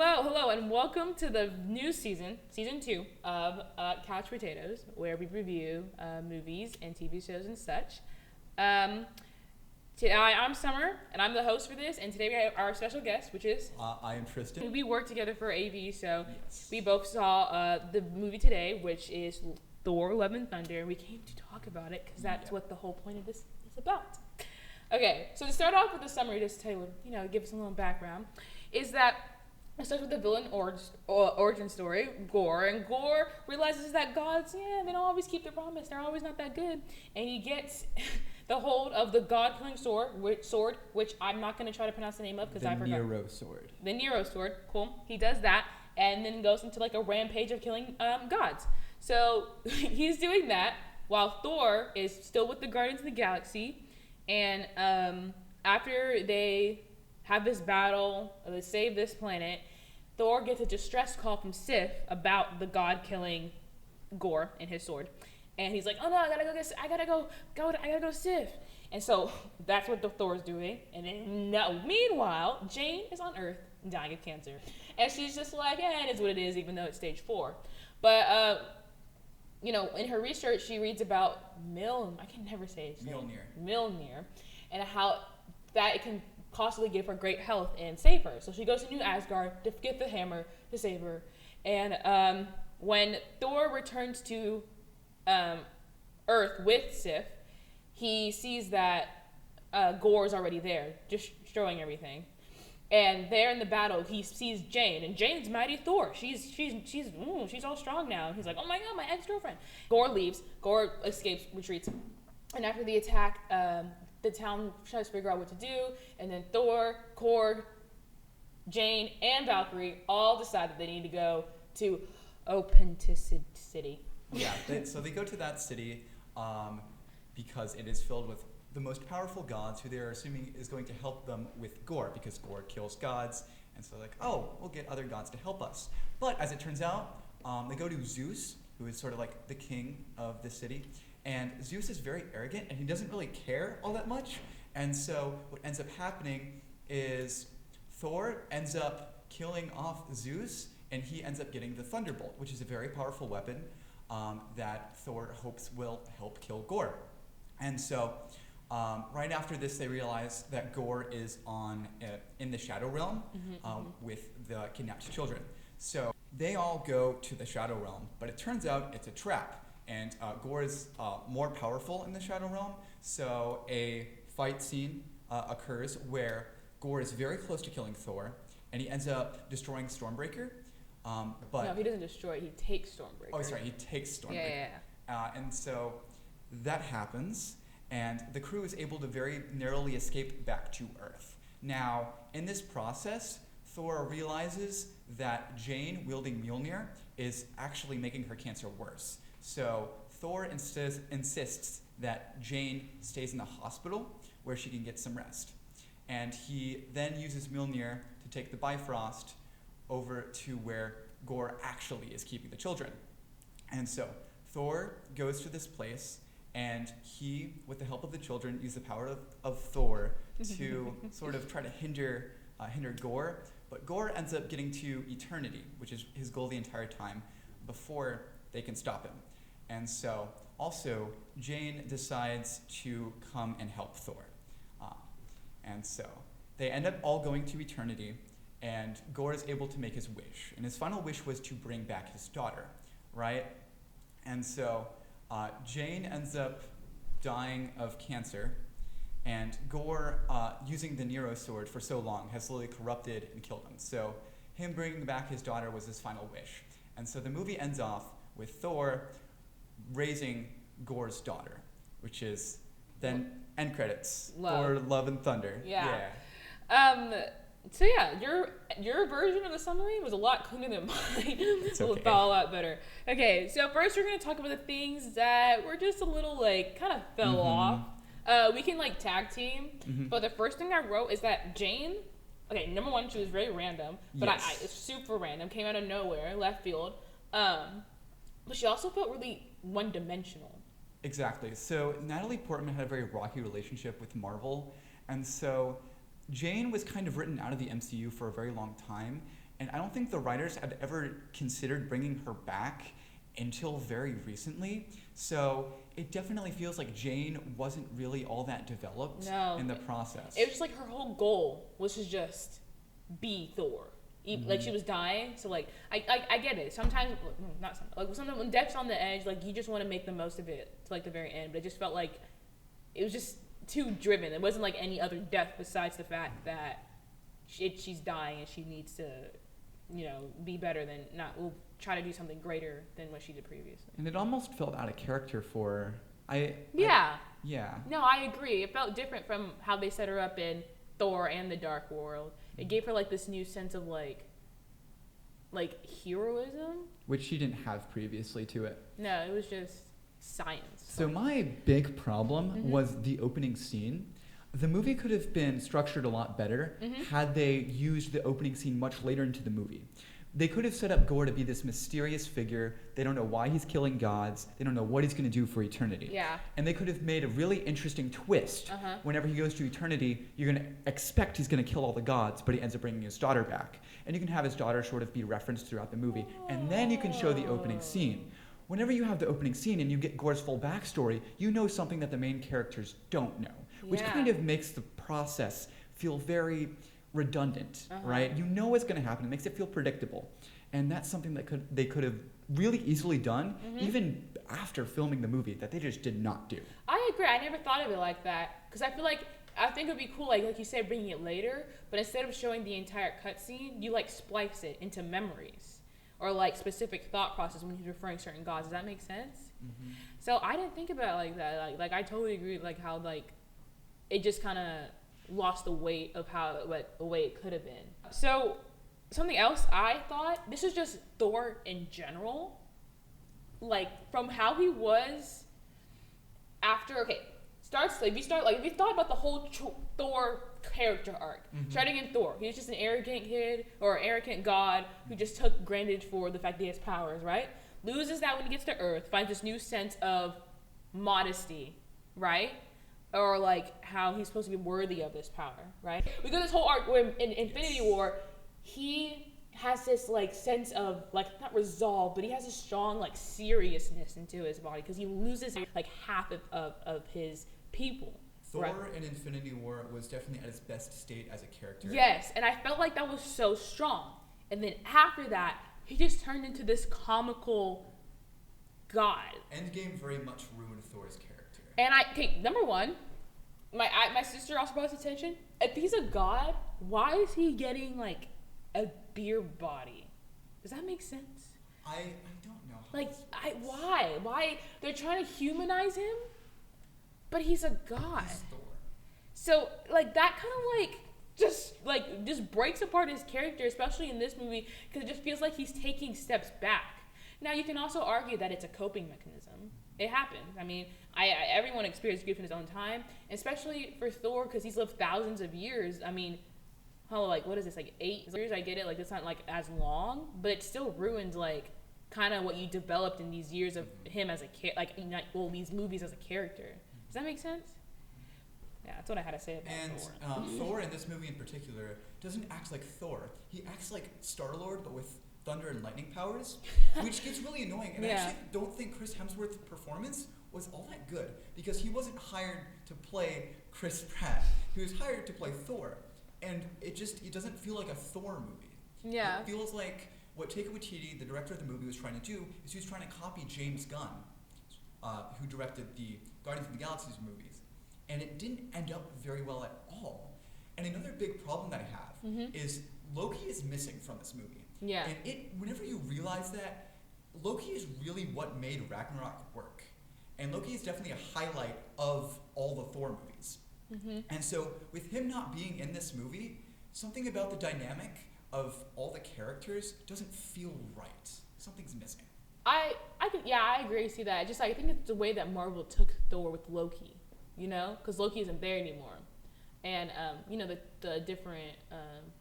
Hello, and welcome to the new season 2 of Couch Potatoes, where we review movies and TV shows and such. Um, I'm Summer, and I'm the host for this, and today we have our special guest, which is... I am Tristan. We worked together for AV, so Yes. we both saw the movie today, which is Thor, Love and Thunder, and we came to talk about it, because that's what the whole point of this is about. Okay, so to start off with the summary, just to tell you, give us a little background, is that it starts with the villain origin story, Gore, and Gore realizes that gods, they don't always keep their promise. They're always not that good. And he gets the hold of the god-killing sword, which I'm not going to try to pronounce the name of because I forgot. The Nero sword. The Nero sword, cool. He does that and then goes into like a rampage of killing gods. So he's doing that while Thor is still with the Guardians of the Galaxy. And after they have this battle, they save this planet, Thor gets a distress call from Sif about the god killing Gore and his sword. And he's like, oh no, I gotta go to Sif. And so that's what the Thor's doing. And then meanwhile, Jane is on Earth dying of cancer. And she's just like, it is what it is, even though it's stage 4. But in her research she reads about Mjolnir, and how that it can possibly give her great health and save her. So she goes to New Asgard to get the hammer to save her. And when Thor returns to Earth with Sif, he sees that Gore's already there, just destroying everything. And there in the battle, he sees Jane, and Jane's mighty Thor. She's all strong now. And he's like, oh my god, my ex-girlfriend. Gore leaves. Gore escapes, retreats. And after the attack, the town tries to figure out what to do, and then Thor, Korg, Jane, and Valkyrie all decide that they need to go to City. Yeah, so they go to that city because it is filled with the most powerful gods who they're assuming is going to help them with Gore, because Gore kills gods, and so we'll get other gods to help us. But as it turns out, they go to Zeus, who is sort of like the king of the city, and Zeus is very arrogant, and he doesn't really care all that much. And so what ends up happening is Thor ends up killing off Zeus, and he ends up getting the Thunderbolt, which is a very powerful weapon that Thor hopes will help kill Gore. And so right after this, they realize that Gore is in the Shadow Realm with the kidnapped children. So they all go to the Shadow Realm, but it turns out it's a trap. And Gore is more powerful in the Shadow Realm, so a fight scene occurs where Gore is very close to killing Thor, and he ends up destroying Stormbreaker. But no, he doesn't destroy it, he takes Stormbreaker. Oh, sorry, he takes Stormbreaker. Yeah. And so that happens, and the crew is able to very narrowly escape back to Earth. Now, in this process, Thor realizes that Jane wielding Mjolnir is actually making her cancer worse. So Thor insists that Jane stays in the hospital where she can get some rest. And he then uses Mjolnir to take the Bifrost over to where Gore actually is keeping the children. And so Thor goes to this place, and he, with the help of the children, uses the power of Thor to sort of try to hinder Gore. But Gore ends up getting to eternity, which is his goal the entire time, before they can stop him. And so also Jane decides to come and help Thor. And so they end up all going to eternity, and Gore is able to make his wish. And his final wish was to bring back his daughter, right? And so Jane ends up dying of cancer, and Gore, using the Nero sword for so long, has slowly corrupted and killed him. So him bringing back his daughter was his final wish. And so the movie ends off with Thor raising Gore's daughter, which is then end credits. Thor, Love and Thunder. Yeah. So your version of the summary was a lot cleaner than mine. It's okay. A lot better. Okay, so first we're gonna talk about the things that were just a little kind of fell off. We can tag team, but the first thing I wrote is that Jane. Okay, number one, she was very random, but yes. it's super random, came out of nowhere, left field. But she also felt really one-dimensional. Exactly. So Natalie Portman had a very rocky relationship with Marvel, and so Jane was kind of written out of the MCU for a very long time, and I don't think the writers had ever considered bringing her back until very recently. So it definitely feels like Jane wasn't really all that developed in the process. It was just like her whole goal was to just be Thor. Like she was dying, so like I get it. Sometimes, not sometimes, like sometimes when death's on the edge, like you just want to make the most of it to like the very end. But it just felt like it was just too driven. It wasn't like any other death besides the fact that she's dying and she needs to, be better than we'll try to do something greater than what she did previously. And it almost felt out of character for Yeah. Yeah. No, I agree. It felt different from how they set her up in Thor and the Dark World. It gave her like this new sense of like heroism, which she didn't have previously to it. No, it was just science. So my big problem was the opening scene. The movie could have been structured a lot better had they used the opening scene much later into the movie. They could have set up Gore to be this mysterious figure. They don't know why he's killing gods. They don't know what he's going to do for eternity. Yeah. And they could have made a really interesting twist. Whenever he goes to eternity, you're going to expect he's going to kill all the gods, but he ends up bringing his daughter back. And you can have his daughter sort of be referenced throughout the movie. And then you can show the opening scene. Whenever you have the opening scene and you get Gore's full backstory, you know something that the main characters don't know, which kind of makes the process feel very redundant, right? You know what's going to happen. It makes it feel predictable. And that's something that they could have really easily done, even after filming the movie, that they just did not do. I agree. I never thought of it like that. Because I think it would be cool, like you said, bringing it later, but instead of showing the entire cutscene, you like splice it into memories or like specific thought process when he's referring to certain gods. Does that make sense? So I didn't think about it like that. Like I totally agree with like how like it just kind of lost the weight of how the way it could have been. So something else I thought, this is just Thor in general, like from how he was after if you thought about the whole Thor character arc, starting in Thor, he was just an arrogant kid or arrogant god who just took granted for the fact that he has powers, right? Loses that when he gets to Earth, finds this new sense of modesty, right? Or like how he's supposed to be worthy of this power, right? We go this whole arc where in Infinity War, he has this like sense of like not resolve, but he has a strong like seriousness into his body because he loses like half of his people. Thor in Infinity War was definitely at his best state as a character. Yes, and I felt like that was so strong. And then after that, he just turned into this comical god. Endgame very much ruined Thor's character. And number one, my sister also brought his attention. If he's a god, why is he getting like a beer body? Does that make sense? I don't know. Like, why? They're trying to humanize him, but he's a god. He's Thor. So like that kind of just breaks apart his character, especially in this movie, because it just feels like he's taking steps back. Now you can also argue that it's a coping mechanism. It happens. I mean, everyone experiences grief in his own time, especially for Thor because he's lived thousands of years. I mean, what is this, like 8 years? I get it, like it's not like as long, but it still ruins like kind of what you developed in these years of him as a these movies as a character. Does that make sense? Yeah, that's what I had to say about Thor. And Thor in this movie in particular doesn't act like Thor. He acts like Star-Lord, but with thunder and lightning powers, which gets really annoying. And I actually don't think Chris Hemsworth's performance was all that good because he wasn't hired to play Chris Pratt. He was hired to play Thor. And it doesn't feel like a Thor movie. Yeah. It feels like what Taika Waititi, the director of the movie, was trying to do is he was trying to copy James Gunn, who directed the Guardians of the Galaxy movies. And it didn't end up very well at all. And another big problem that I have is Loki is missing from this movie. Yeah. And whenever you realize that, Loki is really what made Ragnarok work. And Loki is definitely a highlight of all the Thor movies. And so with him not being in this movie, something about the dynamic of all the characters doesn't feel right. Something's missing. I agree. See that. I think it's the way that Marvel took Thor with Loki, because Loki isn't there anymore. And, the different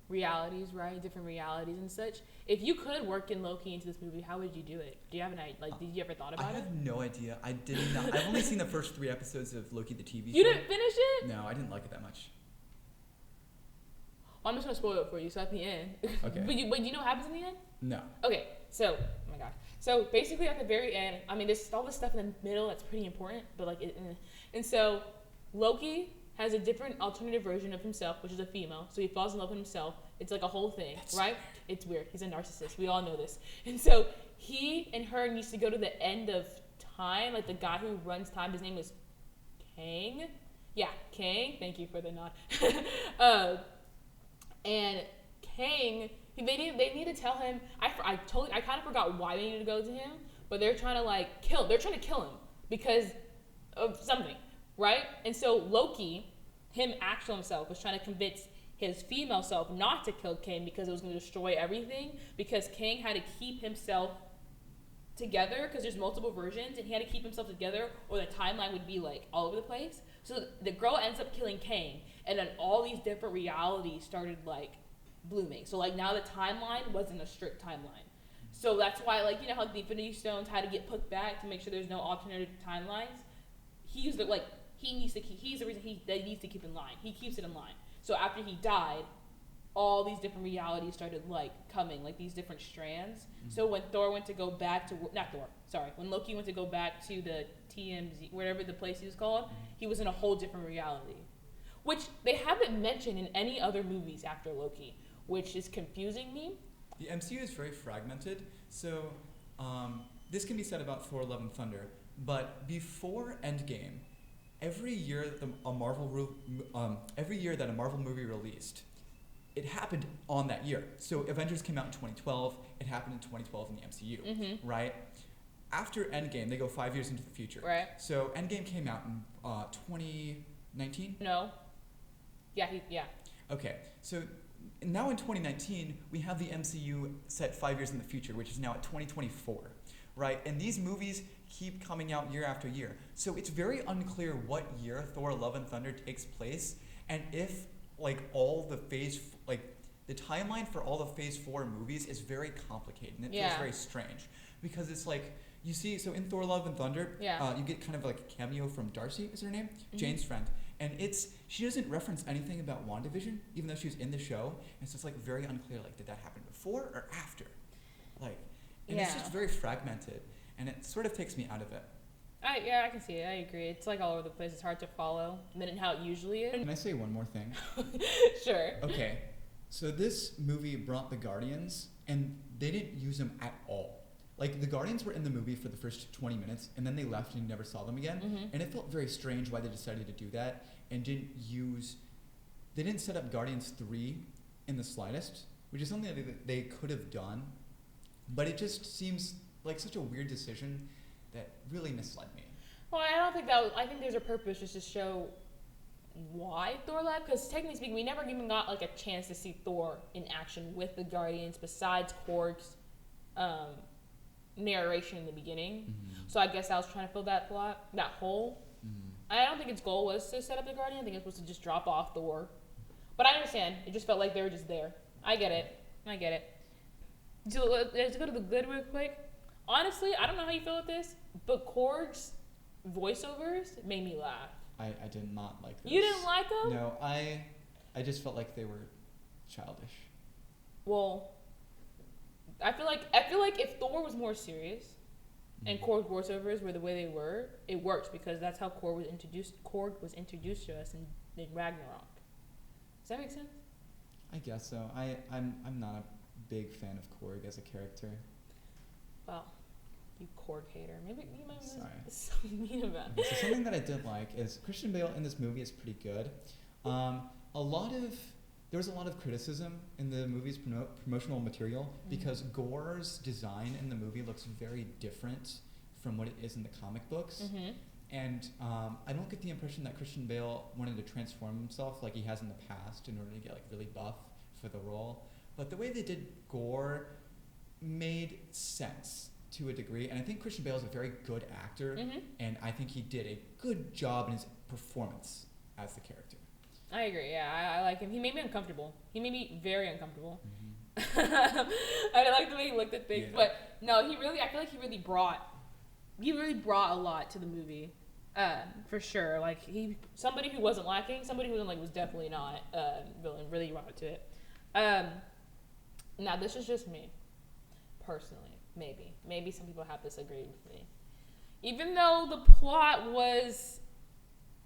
realities, right? Different realities and such. If you could work in Loki into this movie, how would you do it? Do you have an idea? Like, did you ever thought about it? I have no idea. I did not. I've only seen the first 3 episodes of Loki, the TV show. You didn't finish it? No, I didn't like it that much. I'm just gonna spoil it for you. So at the end, Okay. but you know what happens in the end? No. Okay, so oh my gosh. So basically at the very end, I mean, there's all this stuff in the middle that's pretty important, but like, and so Loki has a different alternative version of himself, which is a female. So he falls in love with himself. It's like a whole thing, right? It's weird. He's a narcissist. We all know this. And so he and her needs to go to the end of time. Like the guy who runs time, his name is Kang. Yeah, Kang. Thank you for the nod. And Kang, they need to tell him. I kind of forgot why they needed to go to him, but they're trying to kill him because of something, right? And so Loki, him actual himself, was trying to convince his female self not to kill Kang because it was going to destroy everything. Because Kang had to keep himself together because there's multiple versions, and he had to keep himself together, or the timeline would be like all over the place. So the girl ends up killing Kang, and then all these different realities started like blooming. So like now the timeline wasn't a strict timeline. So that's why, like, you know how the Infinity Stones had to get put back to make sure there's no alternative timelines. He's the reason that he needs to keep in line. He keeps it in line. So after he died, all these different realities started like coming, like these different strands. Mm-hmm. So when Thor went to go back to when Loki went to go back to the TMZ, whatever the place he was called, he was in a whole different reality, which they haven't mentioned in any other movies after Loki, which is confusing me. The MCU is very fragmented, so this can be said about Thor: Love and Thunder. But before Endgame, every year that a Marvel movie released, it happened on that year. So Avengers came out in 2012. It happened in 2012 in the MCU, right? After Endgame, they go 5 years into the future. Right. So Endgame came out in 2019? No. Yeah. Okay. So now in 2019, we have the MCU set 5 years in the future, which is now at 2024, right? And these movies keep coming out year after year. So it's very unclear what year Thor: Love and Thunder takes place, and if the timeline for all the Phase 4 movies is very complicated, and it feels very strange. Because it's like, you see, so in Thor: Love and Thunder, you get kind of like a cameo from Darcy, is her name? Mm-hmm. Jane's friend. And she doesn't reference anything about WandaVision, even though she was in the show. And so it's like very unclear, like, did that happen before or after? Like, and it's just very fragmented, and it sort of takes me out of it. I can see it. I agree. It's like all over the place. It's hard to follow than how it usually is. Can I say one more thing? Sure. Okay. So this movie brought the Guardians, and they didn't use them at all. Like, the Guardians were in the movie for the first 20 minutes, and then they left and you never saw them again. Mm-hmm. And it felt very strange why they decided to do that and they didn't set up Guardians 3 in the slightest, which is something that they could have done. But it just seems like such a weird decision that really misled me. Well, I think there's a purpose just to show why Thor left, because technically speaking, we never even got like a chance to see Thor in action with the Guardians besides Korg's narration in the beginning. Mm-hmm. So I guess I was trying to fill that hole. Mm-hmm. I don't think its goal was to set up the Guardian. I think it was supposed to just drop off Thor. But I understand. It just felt like they were just there. I get it. So let's go to the good real quick. Honestly, I don't know how you feel with this, but Korg's voiceovers made me laugh. I did not like this. You didn't like them? No, I just felt like they were childish. Well, I feel like if Thor was more serious and Korg's voiceovers were the way they were, it works because that's how Korg was introduced to us in Ragnarok. Does that make sense? I guess so. I'm not a big fan of Korg as a character. Well, you Korg hater. Maybe you might be so mean about it. So something that I did like is Christian Bale in this movie is pretty good. There was a lot of criticism in the movie's promotional material because Gore's design in the movie looks very different from what it is in the comic books. Mm-hmm. And I don't get the impression that Christian Bale wanted to transform himself like he has in the past in order to get like really buff for the role. But the way they did Gore made sense to a degree, and I think Christian Bale is a very good actor, and I think he did a good job in his performance as the character. I agree. Yeah, I like him. He made me uncomfortable. He made me very uncomfortable. Mm-hmm. I like the way he looked at things, but no, I feel like he really brought a lot to the movie, for sure. Like somebody who wasn't lacking, somebody who was definitely not villain, really brought it to it. Um, Now this is just me, personally. Maybe some people have disagreed with me. Even though the plot was,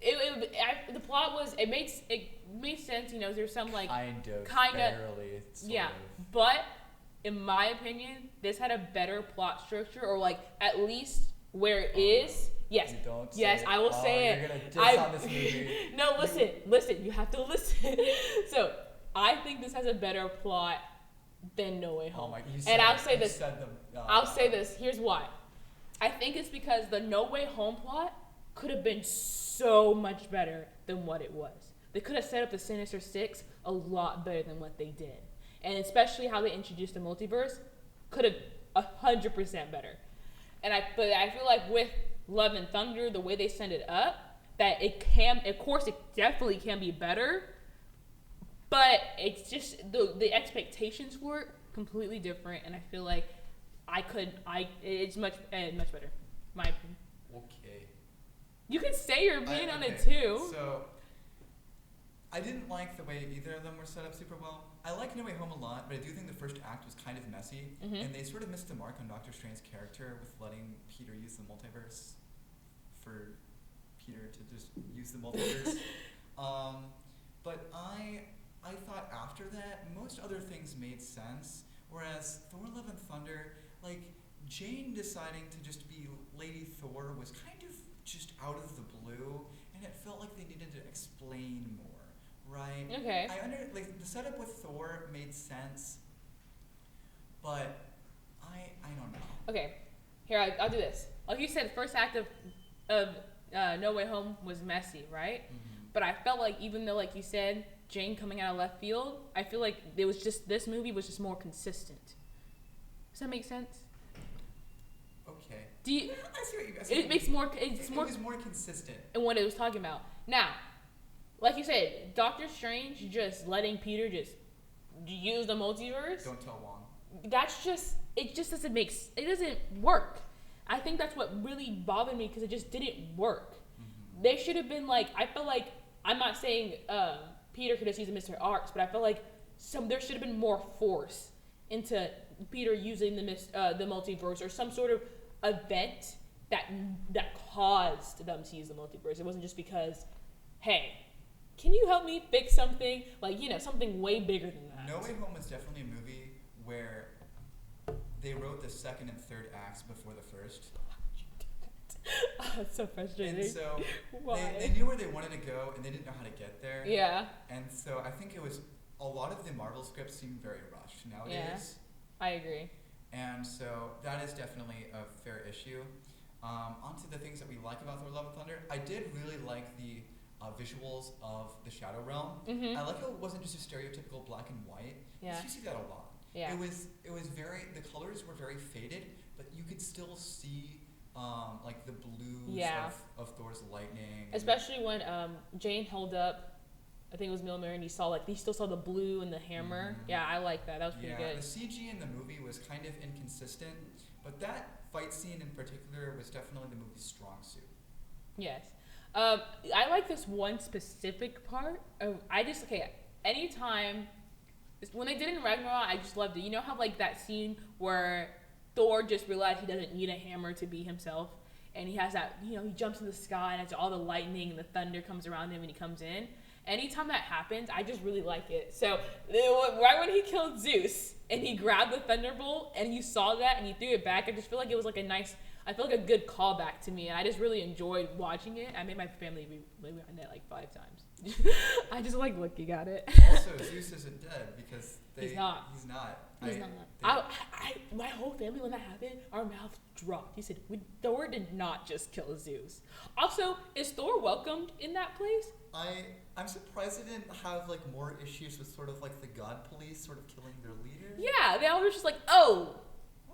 it made sense. You know, there's some like barely, yeah, of. but in my opinion, this had a better plot structure, or like at least where it is. Yes. You don't yes, say I will it. say You're it. gonna diss on this movie. No, listen. You have to listen. So I think this has a better plot than No Way Home. I'll say this. Here's why. I think it's because the No Way Home plot could have been so much better than what it was. They could have set up the Sinister Six a lot better than what they did, and especially how they introduced the multiverse could have 100% better. But I feel like with Love and Thunder, the way they send it up, that it can, of course, it definitely can be better, but it's just the expectations for it completely different, and I feel like it's much better, my opinion. Okay. You can say your opinion on it too. So, I didn't like the way either of them were set up super well. I like No Way Home a lot, but I do think the first act was kind of messy, and they sort of missed the mark on Doctor Strange's character with letting Peter use the multiverse for Peter to just use the multiverse. But I thought after that, most other things made sense, whereas Thor Love and Thunder, like, Jane deciding to just be Lady Thor was kind of just out of the blue, and it felt like they needed to explain more, right? Okay. The setup with Thor made sense, but I don't know. Okay, here I'll do this. Like you said, the first act of No Way Home was messy, right? Mm-hmm. But I felt like even though, like you said, Jane coming out of left field, I feel like this movie was just more consistent. Does that make sense? Okay. I see what you guys. It was more consistent in what it was talking about. Now, like you said, Doctor Strange just letting Peter just use the multiverse. Don't tell Wong. It doesn't work. I think that's what really bothered me, because it just didn't work. Mm-hmm. They should have been like, I feel like, I'm not saying Peter could just use the Mr. Arcs, but I feel like there should have been more force into Peter using the multiverse, or some sort of event that caused them to use the multiverse. It wasn't just because, hey, can you help me fix something? Like, something way bigger than that. No Way Home was definitely a movie where they wrote the second and third acts before the first. Oh, it's so frustrating. And so Why? they knew where they wanted to go, and they didn't know how to get there. Yeah. And so I think it was, a lot of the Marvel scripts seem very rushed nowadays. Yeah, I agree. And so that is definitely a fair issue. Onto the things that we like about Thor Love and Thunder. I did really like the visuals of the Shadow Realm. Mm-hmm. I like how it wasn't just a stereotypical black and white. Yeah. You see that a lot. Yeah. It was the colors were very faded, but you could still see like the blues of Thor's lightning. Especially when Jane held up, I think it was Mjolnir, and you still saw the blue and the hammer. Mm-hmm. Yeah, I like that. That was pretty good. The CG in the movie was kind of inconsistent, but that fight scene in particular was definitely the movie's strong suit. Yes. I like this one specific part. Anytime, when they did it in Ragnarok, I just loved it. You know how, like, that scene where Thor just realized he doesn't need a hammer to be himself, and he has that, he jumps in the sky, and it's all the lightning and the thunder comes around him, and he comes in. Anytime that happens, I just really like it. So, right when he killed Zeus, and he grabbed the thunderbolt, and you saw that, and he threw it back, I just feel like it was like I feel like a good callback to me, and I just really enjoyed watching it. I made my family rewind it like 5 times. I just like looking at it. Also, Zeus isn't dead because he's not. He's not. My whole family, when that happened, our mouth dropped. He said, Thor did not just kill Zeus. Also, is Thor welcomed in that place? I'm surprised they didn't have like more issues with sort of like the God Police sort of killing their leader. Yeah, they all were just like, oh,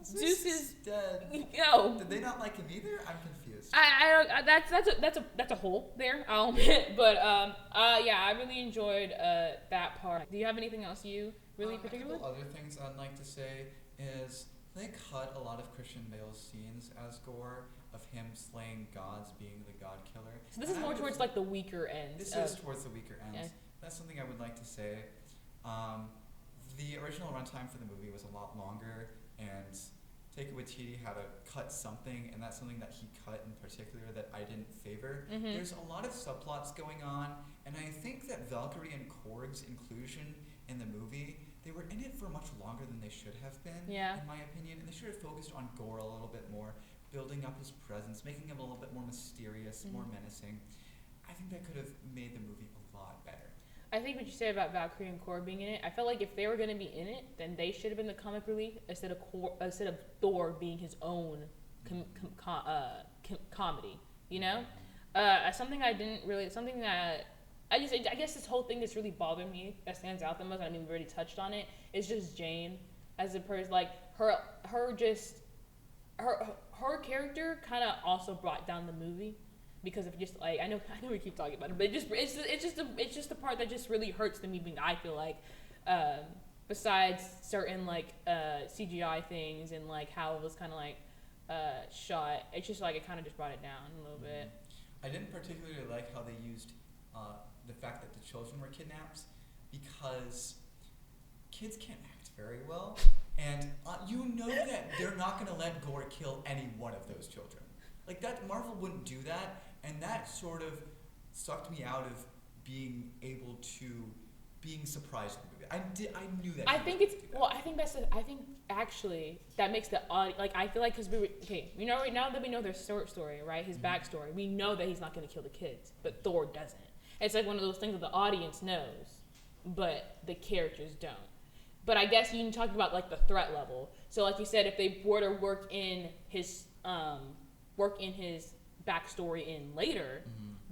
Zeus is dead. No. Did they not like him either? I'm confused. That's a hole there, I'll admit. But yeah, I really enjoyed that part. Do you have anything else you really particularly? A couple other things I'd like to say is they cut a lot of Christian Bale's scenes as gore of him slaying gods, being the god killer. So this is more towards like the weaker end. This is towards the weaker ends. Yeah. That's something I would like to say. The original runtime for the movie was a lot longer, and Taika Waititi had to cut something, and that's something that he cut in particular that I didn't favor. Mm-hmm. There's a lot of subplots going on, and I think that Valkyrie and Korg's inclusion in the movie, they were in it for much longer than they should have been, Yeah. in my opinion, and they should have focused on Gore a little bit more, building up his presence, making him a little bit more mysterious, more menacing. I think that could have made the movie a lot better. I think what you said about Valkyrie and Korg being in it, I felt like if they were going to be in it, then they should have been the comic relief instead of Thor being his own comedy. You know, something I didn't really, something that I guess this whole thing that's really bothered me that stands out the most. I mean, we already touched on it. Is just Jane as a person, like her character kind of also brought down the movie. Because of just like I know we keep talking about it, but it's just the part that just really hurts the movie. I feel like, besides certain like CGI things and like how it was kind of like shot, it's just like it kind of just brought it down a little bit. I didn't particularly like how they used the fact that the children were kidnapped, because kids can't act very well, and you know that they're not going to let Gore kill any one of those children. Like that, Marvel wouldn't do that. And that sort of sucked me out of being surprised with the movie. I knew that. I think actually that makes the like I feel like because we know now that we know their story, right? His backstory, we know that he's not going to kill the kids, but Thor doesn't. It's like one of those things that the audience knows, but the characters don't. But I guess you can talk about like the threat level. So like you said, if they were to work in his backstory in later,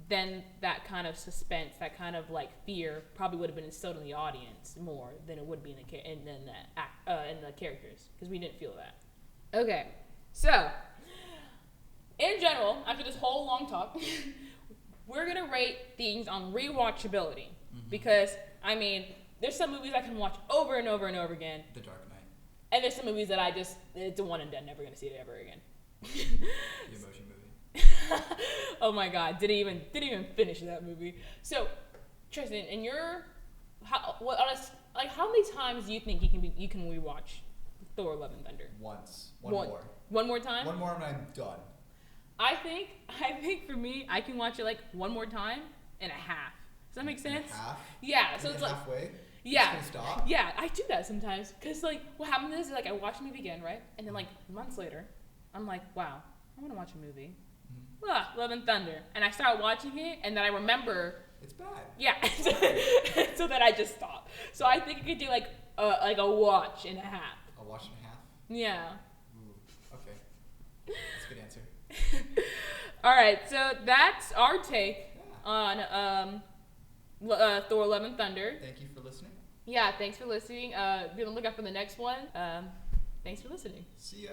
then that kind of suspense, that kind of like fear, probably would have been instilled in the audience more than it would be in the characters, because we didn't feel that. Okay, so in general, after this whole long talk, we're gonna rate things on rewatchability, because I mean, there's some movies I can watch over and over and over again. The Dark Knight. And there's some movies that it's a one and done, never gonna see it ever again. The Emotion Movie. Oh my God! Didn't even finish that movie. So, Tristan, in your how many times do you think you can rewatch Thor: Love and Thunder? Once. One more time. One more and I'm done. I think for me, I can watch it like one more time and a half. Does that make sense? Half? Yeah. So it's like halfway. yeah. Just gonna stop? Yeah, I do that sometimes because like what happens is like I watch the movie again, right? And then like months later, I'm like, wow, I want to watch a movie. Love and Thunder, and I start watching it, and then I remember it's bad. Yeah, so that I just stop. So I think you could do like a watch and a half. A watch and a half. Yeah. Ooh, okay. That's a good answer. All right, so that's our take on Thor: Love and Thunder. Thank you for listening. Yeah, thanks for listening. Be on the lookout for the next one. Thanks for listening. See ya.